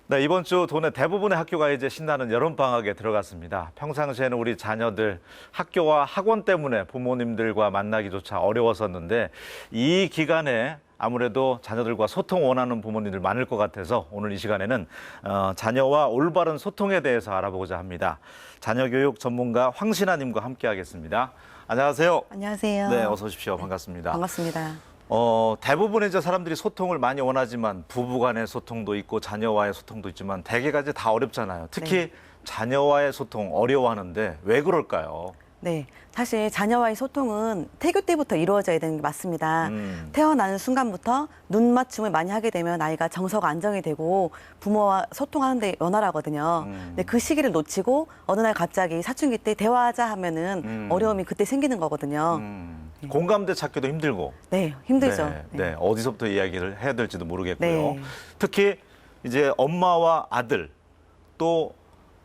네, 이번 주 도내 대부분의 학교가 이제 신나는 여름방학에 들어갔습니다. 평상시에는 우리 자녀들 학교와 학원 때문에 부모님들과 만나기조차 어려웠었는데 이 기간에 아무래도 자녀들과 소통 원하는 부모님들 많을 것 같아서 오늘 이 시간에는 자녀와 올바른 소통에 대해서 알아보고자 합니다. 자녀교육 전문가 황신아님과 함께하겠습니다. 안녕하세요. 안녕하세요. 네, 어서 오십시오. 반갑습니다. 반갑습니다. 대부분의 이제 사람들이 소통을 많이 원하지만 부부 간의 소통도 있고 자녀와의 소통도 있지만 대개가 이제 다 어렵잖아요. 특히 네. 자녀와의 소통 어려워하는데 왜 그럴까요? 네, 사실 자녀와의 소통은 태교 때부터 이루어져야 되는 게 맞습니다. 태어나는 순간부터 눈 맞춤을 많이 하게 되면 아이가 정서가 안정이 되고 부모와 소통하는 데 원활하거든요. 근데 그 시기를 놓치고 어느 날 갑자기 사춘기 때 대화하자 하면은 어려움이 그때 생기는 거거든요. 공감대 찾기도 힘들고. 네, 힘들죠. 네, 네. 어디서부터 이야기를 해야 될지도 모르겠고요. 네. 특히 이제 엄마와 아들 또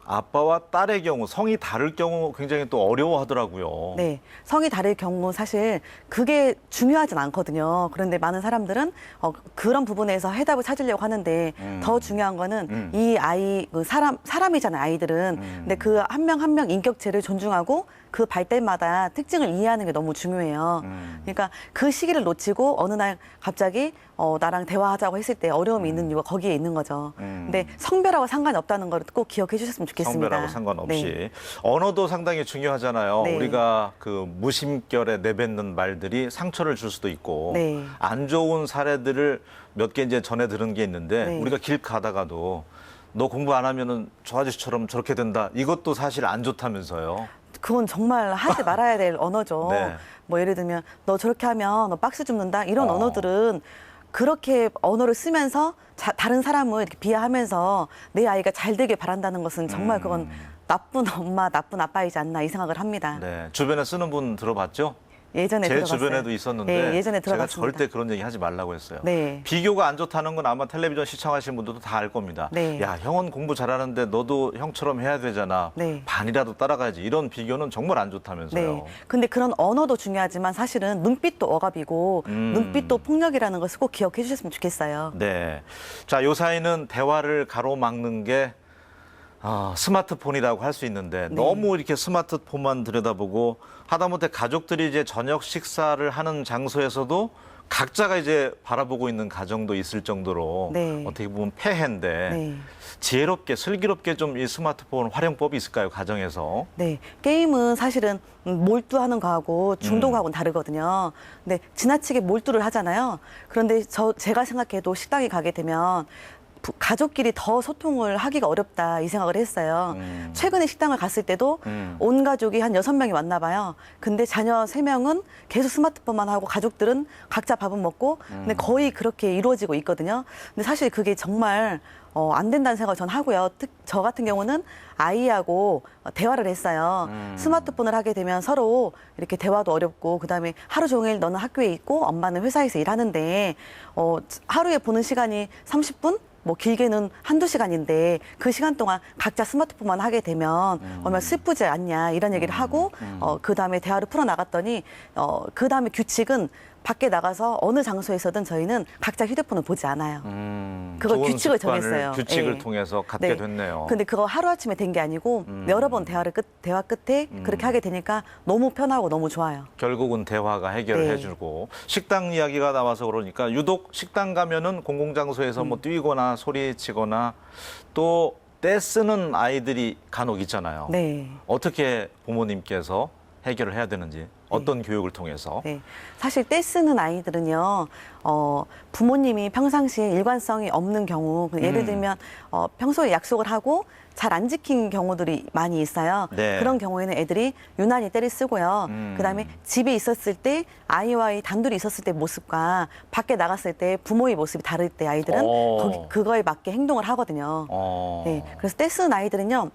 아빠와 딸의 경우 성이 다를 경우 굉장히 또 어려워하더라고요. 네, 성이 다를 경우 사실 그게 중요하진 않거든요. 그런데 많은 사람들은 그런 부분에서 해답을 찾으려고 하는데 더 중요한 거는 이 아이 사람이잖아요, 아이들은. 근데 그 한 명 한 명 인격체를 존중하고 그 발달마다 특징을 이해하는 게 너무 중요해요. 그러니까 그 시기를 놓치고 어느 날 갑자기 나랑 대화하자고 했을 때 어려움이 있는 이유가 거기에 있는 거죠. 근데 성별하고 상관이 없다는 걸 꼭 기억해 주셨으면 좋겠습니다. 성별하고 상관없이. 네. 언어도 상당히 중요하잖아요. 네. 우리가 그 무심결에 내뱉는 말들이 상처를 줄 수도 있고 네. 안 좋은 사례들을 몇 개 이제 전해 들은 게 있는데 네. 우리가 길 가다가도 너 공부 안 하면은 저 아저씨처럼 저렇게 된다. 이것도 사실 안 좋다면서요. 그건 정말 하지 말아야 될 언어죠. 네. 뭐 예를 들면 너 저렇게 하면 너 박스 줍는다 이런 언어들은 그렇게 언어를 쓰면서 다른 사람을 이렇게 비하하면서 내 아이가 잘 되길 바란다는 것은 정말 그건 나쁜 엄마, 나쁜 아빠이지 않나 이 생각을 합니다. 네. 주변에 쓰는 분 들어봤죠? 예전에 제 들어봤어요. 주변에도 있었는데 네, 예전에 제가 들어봤습니다. 절대 그런 얘기 하지 말라고 했어요. 네. 비교가 안 좋다는 건 아마 텔레비전 시청하시는 분들도 다 알 겁니다. 네. 야, 형은 공부 잘하는데 너도 형처럼 해야 되잖아. 네. 반이라도 따라가야지. 이런 비교는 정말 안 좋다면서요. 네. 근데 그런 언어도 중요하지만 사실은 눈빛도 억압이고 눈빛도 폭력이라는 것을 꼭 기억해 주셨으면 좋겠어요. 네. 자, 요 사이는 대화를 가로막는 게 스마트폰이라고 할 수 있는데 네. 너무 이렇게 스마트폰만 들여다보고 하다못해 가족들이 이제 저녁 식사를 하는 장소에서도 각자가 이제 바라보고 있는 가정도 있을 정도로 네. 어떻게 보면 폐해인데 네. 지혜롭게 슬기롭게 좀 이 스마트폰 활용법이 있을까요, 가정에서? 네, 게임은 사실은 몰두하는 거하고 중독하고는 다르거든요. 근데 지나치게 몰두를 하잖아요. 그런데 제가 생각해도 식당에 가게 되면 가족끼리 더 소통을 하기가 어렵다 이 생각을 했어요. 최근에 식당을 갔을 때도 온 가족이 한 6명이 왔나 봐요. 근데 자녀 3명은 계속 스마트폰만 하고 가족들은 각자 밥은 먹고 근데 거의 그렇게 이루어지고 있거든요. 근데 사실 그게 정말 안 된다는 생각을 전 하고요. 저 같은 경우는 아이하고 대화를 했어요. 스마트폰을 하게 되면 서로 이렇게 대화도 어렵고 그다음에 하루 종일 너는 학교에 있고 엄마는 회사에서 일하는데 하루에 보는 시간이 30분? 뭐 길게는 한두 시간인데 그 시간 동안 각자 스마트폰만 하게 되면 얼마나 슬프지 않냐 이런 얘기를 하고 그다음에 대화를 풀어나갔더니 그다음에 규칙은 밖에 나가서 어느 장소에서든 저희는 각자 휴대폰을 보지 않아요. 그걸 좋은 규칙을 습관을, 정했어요. 규칙을 예. 통해서 갖게 네. 됐네요. 근데 그거 하루아침에 된 게 아니고 여러 번 대화 끝에 그렇게 하게 되니까 너무 편하고 너무 좋아요. 결국은 대화가 해결을 네. 해주고 식당 이야기가 나와서 그러니까 유독 식당 가면은 공공장소에서 뭐 뛰거나 소리치거나 또 떼쓰는 아이들이 간혹 있잖아요. 네. 어떻게 부모님께서 해결을 해야 되는지 어떤 교육을 통해서 네. 사실 떼쓰는 아이들은요, 부모님이 평상시에 일관성이 없는 경우, 예를 들면, 평소에 약속을 하고 잘 안 지킨 경우들이 많이 있어요. 네. 그런 경우에는 애들이 유난히 떼를 쓰고요. 그다음에 집에 있었을 때 아이와의 단둘이 있었을 때 모습과 밖에 나갔을 때 부모의 모습이 다를 때 아이들은 그거에 맞게 행동을 하거든요. 네. 그래서 떼쓰는 아이들은요,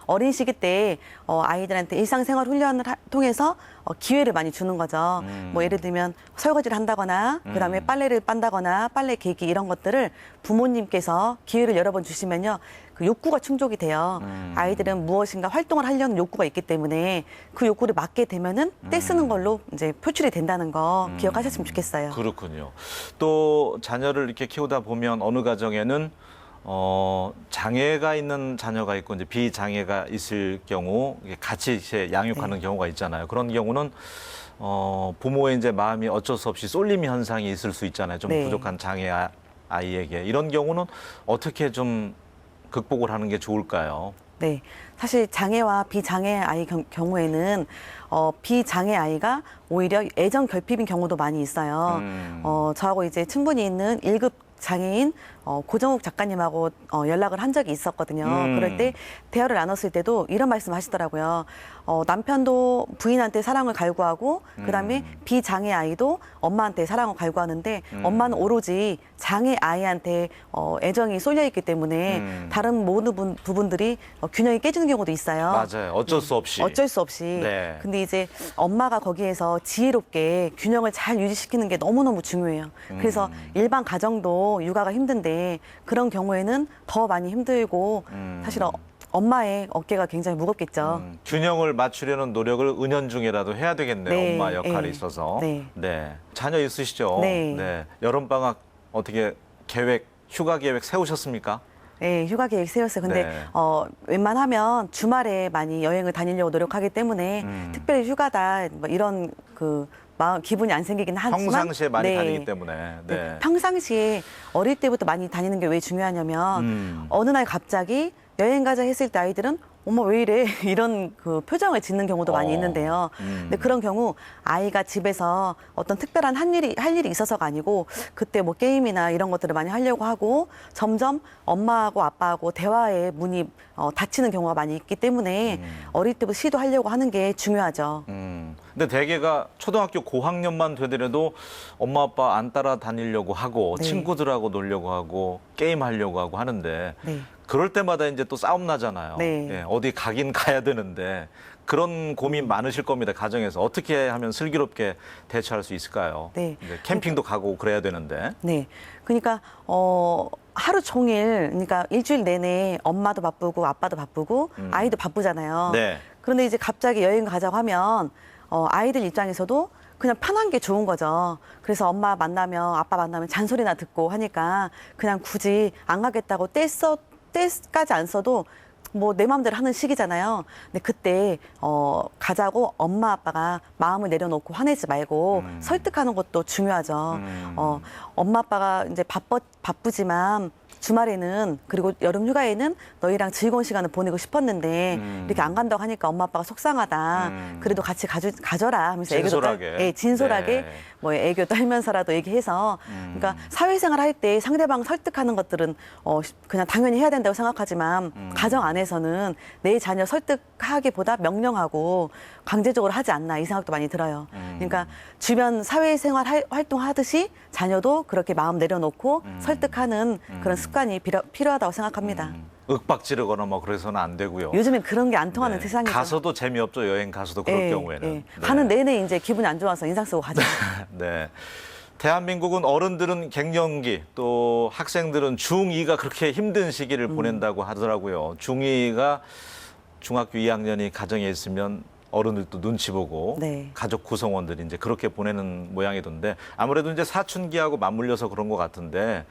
어린 시기 때 아이들한테 일상생활 훈련을 통해서 기회를 많이 주는 거죠. 뭐 예를 들면 설거지를 한다거나 그다음에 빨래를 빤다거나 빨래 개기 이런 것들을 부모님께서 기회를 여러 번 주시면요. 그 욕구가 충족이 돼요. 아이들은 무엇인가 활동을 하려는 욕구가 있기 때문에 그 욕구를 맞게 되면은 떼쓰는 걸로 이제 표출이 된다는 거 기억하셨으면 좋겠어요. 그렇군요. 또 자녀를 이렇게 키우다 보면 어느 가정에는 장애가 있는 자녀가 있고 이제 비장애가 있을 경우 이게 같이 이제 양육하는 경우가 있잖아요. 그런 경우는 부모의 이제 마음이 어쩔 수 없이 쏠림 현상이 있을 수 있잖아요. 좀 네. 부족한 장애 아이에게 이런 경우는 어떻게 좀 극복을 하는 게 좋을까요? 네. 사실 장애와 비장애 아이 경우에는 비장애 아이가 오히려 애정 결핍인 경우도 많이 있어요. 저하고 이제 친분이 있는 1급 장애인 고정욱 작가님하고 연락을 한 적이 있었거든요. 그럴 때 대화를 나눴을 때도 이런 말씀 하시더라고요. 남편도 부인한테 사랑을 갈구하고 그다음에 비장애 아이도 엄마한테 사랑을 갈구하는데 엄마는 오로지 장애 아이한테 애정이 쏠려 있기 때문에 다른 모든 부분들이 균형이 깨지는 경우도 있어요. 맞아요. 어쩔 수 없이. 어쩔 수 없이. 네. 근데 이제 엄마가 거기에서 지혜롭게 균형을 잘 유지시키는 게 너무너무 중요해요. 그래서 일반 가정도 육아가 힘든데 그런 경우에는 더 많이 힘들고 사실 엄마의 어깨가 굉장히 무겁겠죠. 균형을 맞추려는 노력을 은연중에라도 해야 되겠네요. 네, 엄마 역할이 네, 있어서. 네. 자녀 있으시죠? 네. 여름방학 어떻게 휴가 계획 세우셨습니까? 네, 휴가 계획 세웠어요. 근데 네. 웬만하면 주말에 많이 여행을 다니려고 노력하기 때문에 특별히 휴가다 뭐 이런 기분이 안 생기긴 하지만 평상시에 많이 네. 다니기 때문에. 네. 평상시에 어릴 때부터 많이 다니는 게 왜 중요하냐면 어느 날 갑자기 여행 가자 했을 때 아이들은 엄마 왜 이래 이런 그 표정을 짓는 경우도 많이 있는데요. 근데 그런 경우 아이가 집에서 어떤 특별한 할 일이 있어서가 아니고 그때 뭐 게임이나 이런 것들을 많이 하려고 하고 점점 엄마하고 아빠하고 대화의 문이 닫히는 경우가 많이 있기 때문에 어릴 때부터 시도하려고 하는 게 중요하죠. 근데 대개가 초등학교 고학년만 되더라도 엄마 아빠 안 따라다니려고 하고 네. 친구들하고 놀려고 하고 게임하려고 하고 하는데 네. 그럴 때마다 이제 또 싸움 나잖아요. 네. 예, 어디 가긴 가야 되는데 그런 고민 많으실 겁니다. 가정에서 어떻게 하면 슬기롭게 대처할 수 있을까요? 네. 이제 캠핑도 가고 그래야 되는데. 네. 그러니까 하루 종일 그러니까 일주일 내내 엄마도 바쁘고 아빠도 바쁘고 아이도 바쁘잖아요. 네. 그런데 이제 갑자기 여행 가자고 하면 아이들 입장에서도 그냥 편한 게 좋은 거죠. 그래서 엄마 만나면 아빠 만나면 잔소리나 듣고 하니까 그냥 굳이 안 가겠다고 떼까지 안 써도 뭐 내 마음대로 하는 시기잖아요. 근데 그때 가자고 엄마 아빠가 마음을 내려놓고 화내지 말고 설득하는 것도 중요하죠. 엄마 아빠가 이제 바쁘지만 주말에는 그리고 여름 휴가에는 너희랑 즐거운 시간을 보내고 싶었는데 이렇게 안 간다고 하니까 엄마 아빠가 속상하다. 그래도 같이 가져라 하면서 진솔하게. 진솔하게 네. 뭐 애교 떨면서라도 얘기해서 그러니까 사회생활 할 때 상대방 설득하는 것들은 그냥 당연히 해야 된다고 생각하지만 가정 안에서는 내 자녀 설득하기보다 명령하고 강제적으로 하지 않나 이 생각도 많이 들어요. 그러니까 주변 사회생활 활동하듯이 자녀도 그렇게 마음 내려놓고 설득하는 그런 습관이 필요하다고 생각합니다. 윽박지르거나 뭐 그래서는 안 되고요. 요즘엔 그런 게 안 통하는 네. 세상이죠. 가서도 재미없죠. 여행 가서도 그럴 예, 경우에는. 예. 네. 가는 내내 이제 기분이 안 좋아서 인상 쓰고 가죠. 네. 대한민국은 어른들은 갱년기, 또 학생들은 중2가 그렇게 힘든 시기를 보낸다고 하더라고요. 중2가 중학교 2학년이 가정에 있으면 어른들도 눈치 보고 네. 가족 구성원들이 이제 그렇게 보내는 모양이던데 아무래도 이제 사춘기하고 맞물려서 그런 것 같은데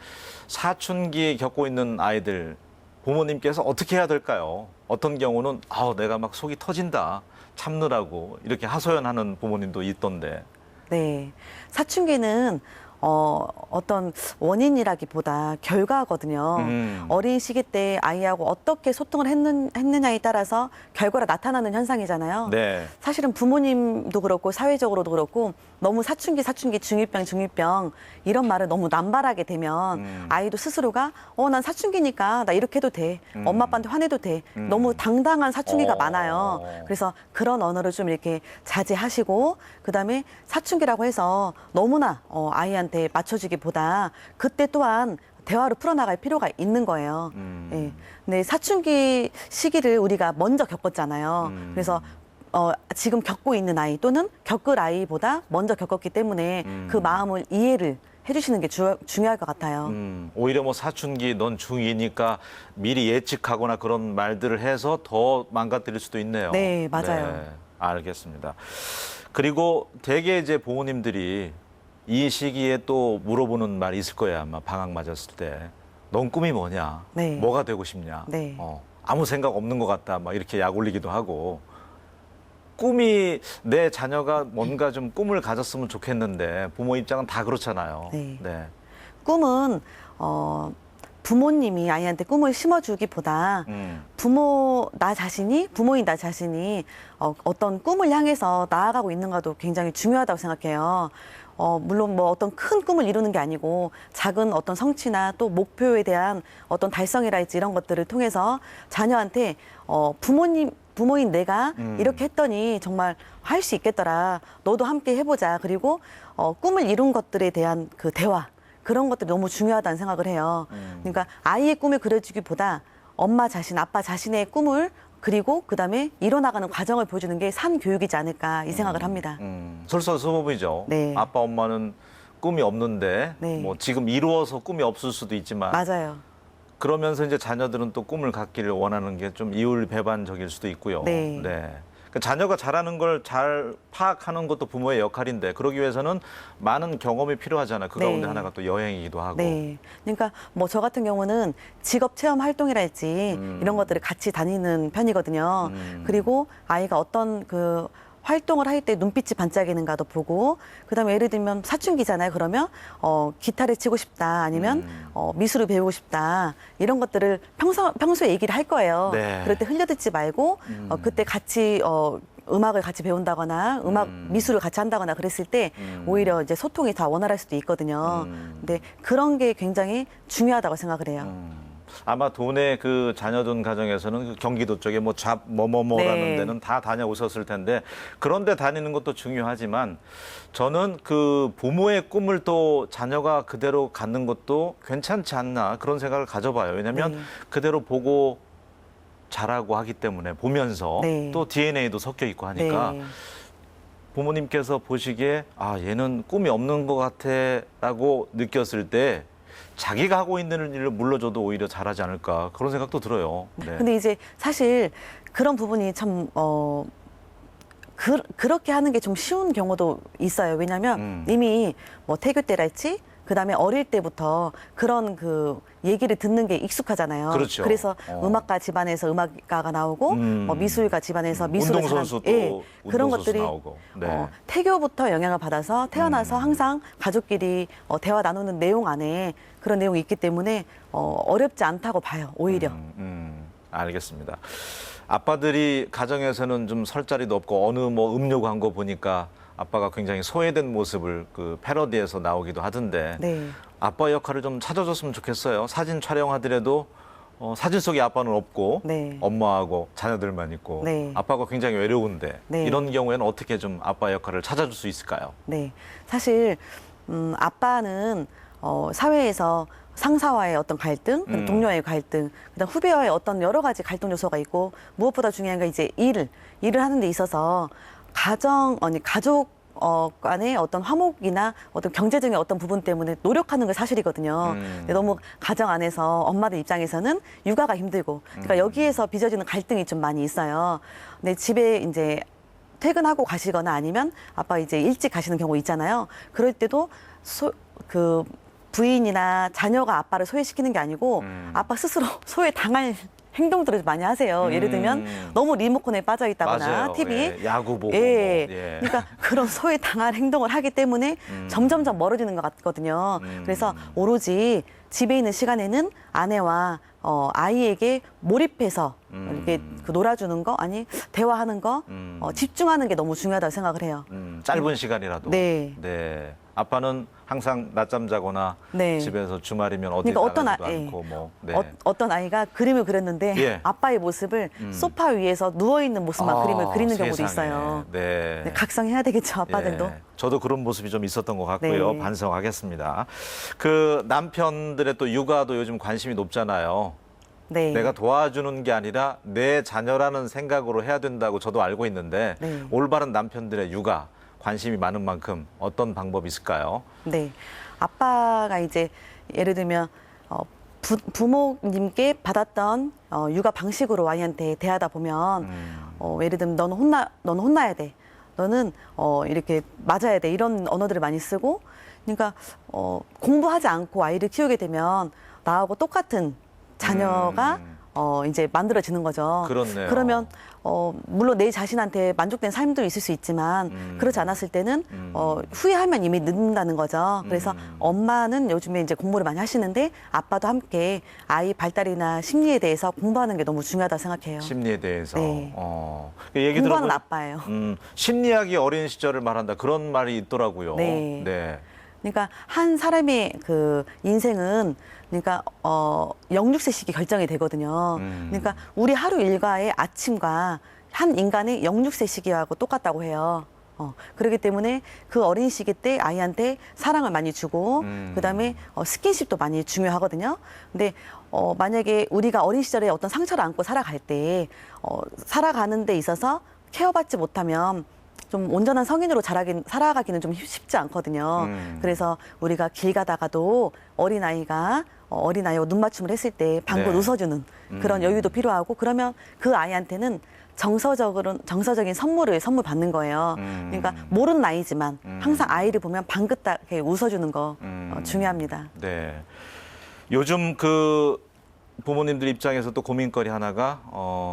사춘기 겪고 있는 아이들 부모님께서 어떻게 해야 될까요? 어떤 경우는 내가 막 속이 터진다 참느라고 이렇게 하소연하는 부모님도 있던데. 네. 사춘기는 어떤 원인이라기보다 결과거든요. 어린 시기 때 아이하고 어떻게 소통을 했느냐에 따라서 결과가 나타나는 현상이잖아요. 네. 사실은 부모님도 그렇고 사회적으로도 그렇고 너무 사춘기, 중2병 이런 말을 너무 남발하게 되면 아이도 스스로가 난 사춘기니까 나 이렇게 해도 돼. 엄마 아빠한테 화내도 돼. 너무 당당한 사춘기가 많아요. 그래서 그런 언어를 좀 이렇게 자제하시고 그다음에 사춘기라고 해서 너무나 아이한테 맞춰주기보다 그때 또한 대화로 풀어나갈 필요가 있는 거예요. 예. 근데 사춘기 시기를 우리가 먼저 겪었잖아요. 그래서 지금 겪고 있는 아이 또는 겪을 아이보다 먼저 겪었기 때문에 그 마음을 이해를 해주시는 게 중요할 것 같아요. 오히려 뭐 사춘기 넌 중2니까 미리 예측하거나 그런 말들을 해서 더 망가뜨릴 수도 있네요. 네, 맞아요. 네, 알겠습니다. 그리고 대개 이제 부모님들이 이 시기에 또 물어보는 말이 있을 거예요. 아마 방학 맞았을 때. 넌 꿈이 뭐냐? 네. 뭐가 되고 싶냐? 네. 아무 생각 없는 것 같다. 막 이렇게 약 올리기도 하고. 꿈이 내 자녀가 뭔가 좀 꿈을 가졌으면 좋겠는데 부모 입장은 다 그렇잖아요. 네. 네. 꿈은 부모님이 아이한테 꿈을 심어주기보다 부모인 나 자신이 어떤 꿈을 향해서 나아가고 있는가도 굉장히 중요하다고 생각해요. 물론 뭐 어떤 큰 꿈을 이루는 게 아니고 작은 어떤 성취나 또 목표에 대한 어떤 달성이랄지 이런 것들을 통해서 자녀한테 부모인 내가 이렇게 했더니 정말 할 수 있겠더라. 너도 함께 해보자. 그리고 꿈을 이룬 것들에 대한 그 대화. 그런 것들이 너무 중요하다는 생각을 해요. 그러니까 아이의 꿈을 그려주기보다 엄마 자신, 아빠 자신의 꿈을 그리고 그다음에 이뤄나가는 과정을 보여주는 게 산 교육이지 않을까 이 생각을 합니다. 솔선수범이죠. 네. 아빠 엄마는 꿈이 없는데 네. 뭐 지금 이루어서 꿈이 없을 수도 있지만 맞아요. 그러면서 이제 자녀들은 또 꿈을 갖기를 원하는 게 좀 이율배반적일 수도 있고요. 네. 그러니까 자녀가 잘하는 걸 잘 파악하는 것도 부모의 역할인데 그러기 위해서는 많은 경험이 필요하잖아요. 그 네. 가운데 하나가 또 여행이기도 하고. 네. 그러니까 뭐 저 같은 경우는 직업 체험 활동이랄지 이런 것들을 같이 다니는 편이거든요. 그리고 아이가 어떤 그 활동을 할 때 눈빛이 반짝이는가도 보고 그다음에 예를 들면 사춘기잖아요. 그러면 기타를 치고 싶다 아니면 미술을 배우고 싶다 이런 것들을 평소에 얘기를 할 거예요. 네. 그럴 때 흘려듣지 말고 그때 같이 음악을 같이 배운다거나 미술을 같이 한다거나 그랬을 때 오히려 이제 소통이 더 원활할 수도 있거든요. 근데 그런 게 굉장히 중요하다고 생각을 해요. 아마 돈의 그 자녀둔 가정에서는 그 경기도 쪽에 뭐 뭐뭐뭐라는 네. 데는 다 다녀오셨을 텐데 그런 데 다니는 것도 중요하지만 저는 그 부모의 꿈을 또 자녀가 그대로 갖는 것도 괜찮지 않나 그런 생각을 가져봐요. 왜냐하면 네. 그대로 보고 자라고 하기 때문에 보면서 네. 또 DNA도 섞여 있고 하니까 네. 부모님께서 보시기에 아 얘는 꿈이 없는 것 같아라고 느꼈을 때 자기가 하고 있는 일을 물러줘도 오히려 잘하지 않을까 그런 생각도 들어요. 네. 근데 이제 사실 그런 부분이 참 그렇게 하는 게 좀 쉬운 경우도 있어요. 왜냐하면 이미 뭐 태교 때랄지 그다음에 어릴 때부터 그런 그 얘기를 듣는 게 익숙하잖아요. 그렇죠. 그래서 음악가 집안에서 음악가가 나오고 뭐 미술가 집안에서 미술을 운동선수 또 그런 운동선수 것들이 나오고. 네. 태교부터 영향을 받아서 태어나서 항상 가족끼리 대화 나누는 내용 안에 그런 내용이 있기 때문에 어렵지 않다고 봐요. 오히려. 알겠습니다. 아빠들이 가정에서는 좀 설 자리도 없고 어느 뭐 음료 광고 보니까 아빠가 굉장히 소외된 모습을 그 패러디에서 나오기도 하던데 네. 아빠 역할을 좀 찾아줬으면 좋겠어요. 사진 촬영하더라도 사진 속에 아빠는 없고 네. 엄마하고 자녀들만 있고 네. 아빠가 굉장히 외로운데 네. 이런 경우에는 어떻게 좀 아빠 역할을 찾아줄 수 있을까요? 네. 사실 아빠는 사회에서 상사와의 어떤 갈등, 동료와의 갈등, 그다음 후배와의 어떤 여러 가지 갈등 요소가 있고 무엇보다 중요한 건 이제 일을 하는 데 있어서 가족 간의 어떤 화목이나 어떤 경제적인 어떤 부분 때문에 노력하는 게 사실이거든요. 근데 너무 가정 안에서 엄마들 입장에서는 육아가 힘들고, 그러니까 여기에서 빚어지는 갈등이 좀 많이 있어요. 근데 집에 이제 퇴근하고 가시거나 아니면 아빠 이제 일찍 가시는 경우 있잖아요. 그럴 때도 부인이나 자녀가 아빠를 소외시키는 게 아니고 아빠 스스로 소외당할 행동들을 많이 하세요. 예를 들면 너무 리모컨에 빠져 있다거나 맞아요. TV, 예, 야구 보고 예. 뭐, 예. 그러니까 그런 소외당할 행동을 하기 때문에 점점점 멀어지는 것 같거든요. 그래서 오로지 집에 있는 시간에는 아내와 아이에게 몰입해서 이렇게 놀아주는 거 대화하는 거 집중하는 게 너무 중요하다고 생각을 해요. 짧은 시간이라도. 네. 네. 아빠는 항상 낮잠 자거나 네. 집에서 주말이면 어디 그러니까 나가지도 예. 않고 뭐. 네. 어떤 아이가 그림을 그렸는데 예. 아빠의 모습을 소파 위에서 누워 있는 모습만 그림을 그리는 경우도 세상에. 있어요. 네. 네, 각성해야 되겠죠, 아빠들도. 예, 저도 그런 모습이 좀 있었던 것 같고요. 네. 반성하겠습니다. 그 남편들의 또 육아도 요즘 관심이 높잖아요. 네. 내가 도와주는 게 아니라 내 자녀라는 생각으로 해야 된다고 저도 알고 있는데 네. 올바른 남편들의 육아 관심이 많은 만큼 어떤 방법이 있을까요? 네. 아빠가 이제 예를 들면 부모님께 받았던 육아 방식으로 아이한테 대하다 보면 예를 들면 너는 혼나야 돼. 너는 이렇게 맞아야 돼. 이런 언어들을 많이 쓰고 그러니까 공부하지 않고 아이를 키우게 되면 나하고 똑같은 자녀가 이제 만들어지는 거죠. 그렇네요. 그러면 물론 내 자신한테 만족된 삶도 있을 수 있지만 그렇지 않았을 때는 후회하면 이미 늦는다는 거죠. 그래서 엄마는 요즘에 이제 공부를 많이 하시는데 아빠도 함께 아이 발달이나 심리에 대해서 공부하는 게 너무 중요하다 생각해요. 심리에 대해서. 네. 얘기 공부하는 들어보니 아빠예요. 심리학이 어린 시절을 말한다 그런 말이 있더라고요. 네. 네. 그러니까 한 사람의 그 인생은 그러니까 06세씩이 결정이 되거든요. 그러니까 우리 하루 일과의 아침과 한 인간의 06세 시기하고 똑같다고 해요. 그렇기 때문에 그 어린 시기 때 아이한테 사랑을 많이 주고 그다음에 스킨십도 많이 중요하거든요. 근데 만약에 우리가 어린 시절에 어떤 상처를 안고 살아갈 때 살아가는 데 있어서 케어받지 못하면 좀 온전한 성인으로 살아가기는 좀 쉽지 않거든요. 그래서 우리가 길 가다가도 어린아이와 눈 맞춤을 했을 때 방긋 네. 웃어주는 그런 여유도 필요하고 그러면 그 아이한테는 정서적인 선물 받는 거예요. 그러니까 모르는 아이지만 항상 아이를 보면 방긋하게 웃어주는 거 중요합니다. 네. 요즘 그 부모님들 입장에서 또 고민거리 하나가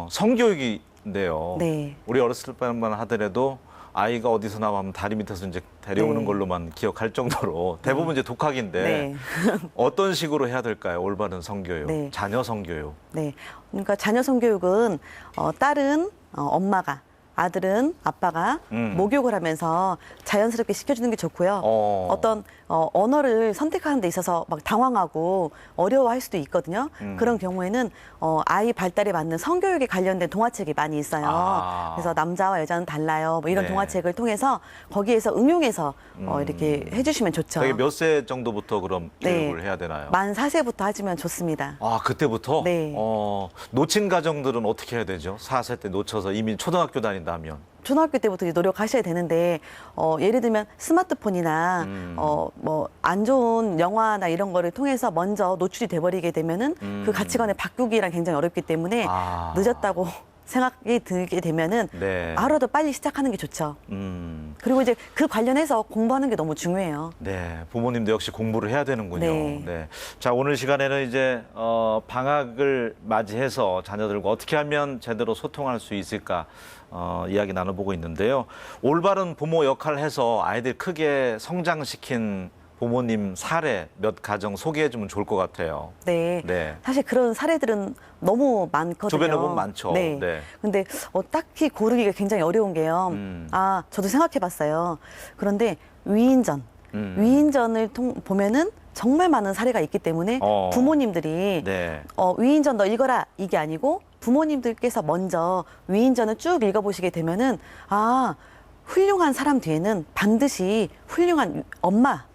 성교육인데요. 네. 우리 어렸을 때만 하더라도 아이가 어디서 나오면 다리 밑에서 이제 데려오는 네. 걸로만 기억할 정도로 대부분 이제 독학인데 네. 어떤 식으로 해야 될까요? 올바른 성교육, 네. 자녀 성교육. 네. 그러니까 자녀 성교육은 딸은 엄마가 아들은 아빠가 목욕을 하면서 자연스럽게 시켜주는 게 좋고요. 어떤 언어를 선택하는 데 있어서 막 당황하고 어려워할 수도 있거든요. 그런 경우에는 아이 발달에 맞는 성교육에 관련된 동화책이 많이 있어요. 그래서 남자와 여자는 달라요. 뭐 이런 네. 동화책을 통해서 거기에서 응용해서 이렇게 해주시면 좋죠. 되게 몇 세 정도부터 그럼 네. 교육을 해야 되나요? 만 4세부터 하시면 좋습니다. 그때부터? 네. 놓친 가정들은 어떻게 해야 되죠? 4세 때 놓쳐서 이미 초등학교 다닌다 하면. 초등학교 때부터 이제 노력하셔야 되는데 예를 들면 스마트폰이나 뭐 안 좋은 영화나 이런 거를 통해서 먼저 노출이 돼버리게 되면은 그 가치관을 바꾸기란 굉장히 어렵기 때문에 늦었다고 생각이 들게 되면은 네. 하루라도 빨리 시작하는 게 좋죠. 그리고 이제 그 관련해서 공부하는 게 너무 중요해요. 네, 부모님도 역시 공부를 해야 되는군요. 네. 자, 오늘 시간에는 이제 방학을 맞이해서 자녀들과 어떻게 하면 제대로 소통할 수 있을까 이야기 나눠보고 있는데요. 올바른 부모 역할을 해서 아이들 크게 성장시킨 부모님 사례 몇 가정 소개해주면 좋을 것 같아요. 네. 네. 사실 그런 사례들은 너무 많거든요. 주변에 보면 많죠. 네. 네. 근데 딱히 고르기가 굉장히 어려운 게요. 저도 생각해봤어요. 그런데 위인전을 보면은 정말 많은 사례가 있기 때문에 부모님들이 네. 위인전 너 읽어라 이게 아니고 부모님들께서 먼저 위인전을 쭉 읽어보시게 되면은 훌륭한 사람 뒤에는 반드시 훌륭한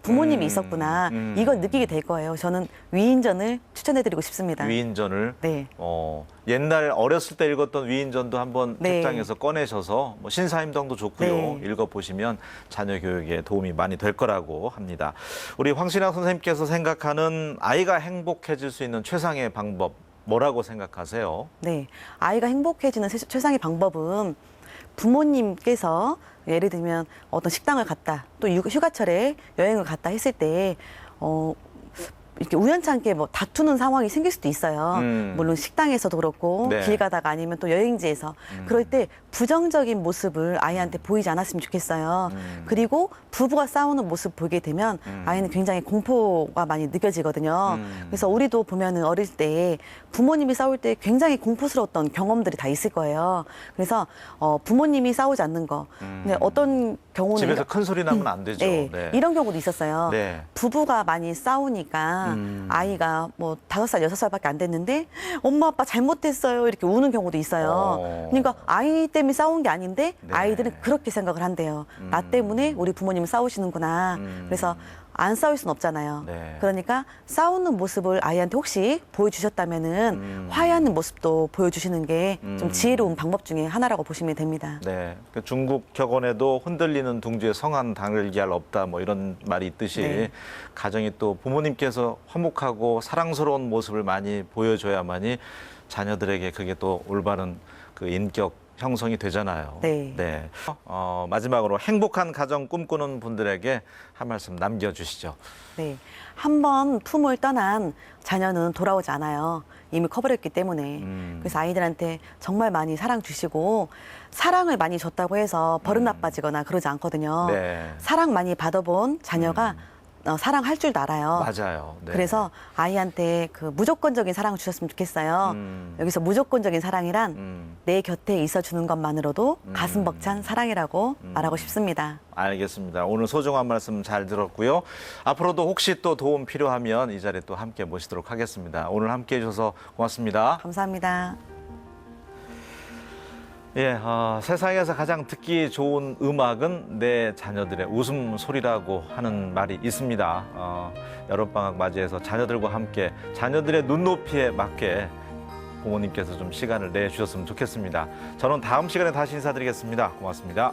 부모님이 있었구나. 이걸 느끼게 될 거예요. 저는 위인전을 추천해드리고 싶습니다. 위인전을 네. 옛날 어렸을 때 읽었던 위인전도 한번 네. 책장에서 꺼내셔서 뭐 신사임당도 좋고요. 네. 읽어보시면 자녀 교육에 도움이 많이 될 거라고 합니다. 우리 황신학 선생님께서 생각하는 아이가 행복해질 수 있는 최상의 방법 뭐라고 생각하세요? 네. 아이가 행복해지는 최상의 방법은 부모님께서 예를 들면 어떤 식당을 갔다 또 휴가철에 여행을 갔다 했을 때 이렇게 우연찮게 뭐 다투는 상황이 생길 수도 있어요. 물론 식당에서도 그렇고 네. 길 가다가 아니면 또 여행지에서 그럴 때 부정적인 모습을 아이한테 보이지 않았으면 좋겠어요. 그리고 부부가 싸우는 모습 보게 되면 아이는 굉장히 공포가 많이 느껴지거든요. 그래서 우리도 보면은 어릴 때 부모님이 싸울 때 굉장히 공포스러웠던 경험들이 다 있을 거예요. 그래서 부모님이 싸우지 않는 거. 근데 어떤 경우는 집에서 큰 소리 나면 안 되죠. 네, 네. 이런 경우도 있었어요. 네. 부부가 많이 싸우니까 아이가 뭐 5살, 6살밖에 안 됐는데 엄마 아빠 잘못했어요 이렇게 우는 경우도 있어요. 그러니까 아이 때문에 싸운 게 아닌데 네. 아이들은 그렇게 생각을 한대요. 나 때문에 우리 부모님이 싸우시는구나. 그래서 안 싸울 순 없잖아요. 네. 그러니까 싸우는 모습을 아이한테 혹시 보여주셨다면은 화해하는 모습도 보여주시는 게 좀 지혜로운 방법 중에 하나라고 보시면 됩니다. 네, 그 중국 격언에도 흔들리는 둥지에 성한 달걀 없다 뭐 이런 말이 있듯이 네. 가정이 또 부모님께서 화목하고 사랑스러운 모습을 많이 보여줘야만이 자녀들에게 그게 또 올바른 그 인격 형성이 되잖아요. 네. 마지막으로 행복한 가정 꿈꾸는 분들에게 한 말씀 남겨주시죠. 네. 한번 품을 떠난 자녀는 돌아오지 않아요. 이미 커버렸기 때문에. 그래서 아이들한테 정말 많이 사랑 주시고 사랑을 많이 줬다고 해서 버릇 나빠지거나 그러지 않거든요. 네. 사랑 많이 받아본 자녀가 사랑할 줄도 알아요. 맞아요. 네. 그래서 아이한테 그 무조건적인 사랑을 주셨으면 좋겠어요. 여기서 무조건적인 사랑이란 내 곁에 있어주는 것만으로도 가슴 벅찬 사랑이라고 말하고 싶습니다. 알겠습니다. 오늘 소중한 말씀 잘 들었고요. 앞으로도 혹시 또 도움 필요하면 이 자리에 또 함께 모시도록 하겠습니다. 오늘 함께 해주셔서 고맙습니다. 감사합니다. 예, 세상에서 가장 듣기 좋은 음악은 내 자녀들의 웃음소리라고 하는 말이 있습니다. 여름방학 맞이해서 자녀들과 함께 자녀들의 눈높이에 맞게 부모님께서 좀 시간을 내주셨으면 좋겠습니다. 저는 다음 시간에 다시 인사드리겠습니다. 고맙습니다.